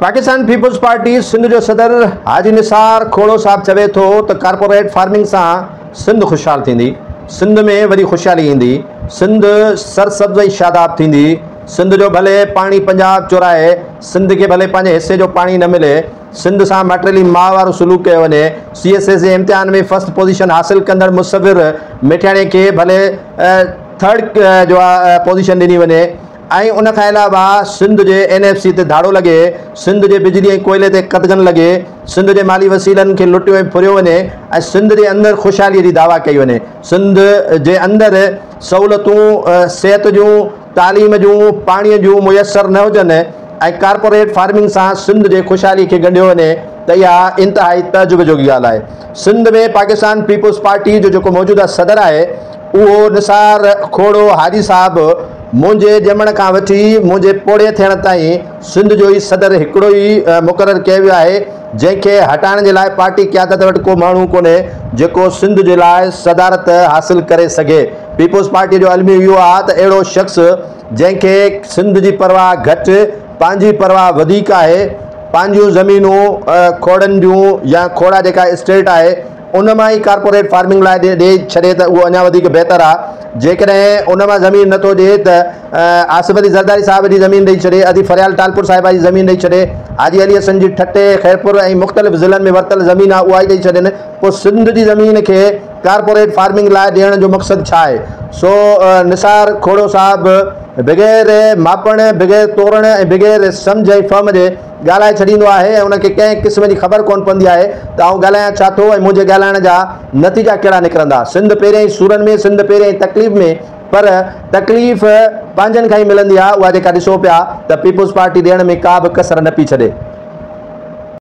Pakistan peoples party Sindh जो सदर हाजी निसार खोड़ो साहब चवे थो तो कारपोरेट फार्मिंग से सिंध खुशहाल थींदी, सिंध में वरी खुशहाली ईंदी, सिंध सरसब्ज़ ऐं शादाब थींदी। सिंध जो भले पानी पंजाब चुराए, सिंध के भले पंहिंजे हिस्से जो पानी न मिले, सिंध से मटेरियली मां वारो सलूक कयो वञे। CSS जे इम्तिहान में फर्स्ट पोजीशन हासिल कंदड़ मुसविर मिठियाणे के भले थर्ड जो पोजीशन ॾिनी वञे। ऐं उन खां अलावा सिंध जे NFC ते धाड़ो लॻे, सिंध जे बिजली ऐं कोयले ते कदगन लॻे, सिंध जे माली वसीलनि खे लुटियो ऐं फुरियो वञे ऐं सिंध जे अंदरि ख़ुशहालीअ जी दावा कई वञे। सिंध जे अंदरि सहूलियतूं सिहत जूं, तालीम जूं, पाणीअ जूं मुयसर न हुजनि ऐं कारपोरेट फार्मिंग सां सिंध जे ख़ुशहाली खे ॻंढियो वञे त इहा इंतिहाई तजुब जोगी ॻाल्हि आहे। सिंध में पाकिस्तान पीपल्स पार्टी जो जेको मौजूदा सदर आहे उहो निसार खोड़ो हाजी साहिबु मुंहिंजे ॼमण खां वठी मुंहिंजे पोड़े थियण ताईं सिंध जो ई सदर हिकिड़ो ई मुक़ररु कयो वियो आहे, जंहिंखे हटाइण जे लाइ पार्टी क़यादत वटि को माण्हू कोन्हे जेको सिंध जे लाइ सदारत हासिल करे सघे। पीपल्स पार्टी जो अलमी इहो आहे त अहिड़ो शख़्स जंहिंखे सिंध जी परवाह घटि, पंहिंजी परवाह वधीक आहे, पंहिंजूं ज़मीनूं खोड़नि जूं या खोड़ा जेका स्टेट आहे उन मां ई कारपोरेट फार्मिंग लाइ ॾेई छॾे त उहो अञा वधीक बहितरु आहे। जेकॾहिं उन मां ज़मीन नथो ॾिए त आसिफ अली ज़रदारी साहिब जी ज़मीन ॾेई छॾे, अदी फरियाल टालपुर साहिबा जी ज़मीन ॾेई छॾे, हाजी अली हसन जी ठटे खैरपुर ऐं मुख़्तलिफ़ ज़िलनि में वरितल ज़मीन आहे उहा ई ॾेई छॾनि। पोइ सिंध जी ज़मीन खे कारपोरेट फार्मिंग लाइ ॾियण जो मक़सदु छा आहे? सो निसार खोड़ो साहिबु बग़ैर मापण, बग़ैर तोरण ऐं बग़ैर सम्झ ऐं फहम जे ॻाल्हाए छॾींदो आहे ऐं उनखे कंहिं क़िस्म जी ख़बर कोन पवंदी आहे त आउं ॻाल्हायां छा थो ऐं मुंहिंजे ॻाल्हाइण जा नतीजा कहिड़ा निकिरंदा। सिंध पहिरियों ई सूरनि में, सिंध पहिरियों ई तकलीफ़ में, पर तकलीफ़ पंहिंजनि खां ई मिलंदी आहे। उहा जेका ॾिसो पिया त पीपल्स पार्टी ॾियण में का बि कसर न पई छॾे।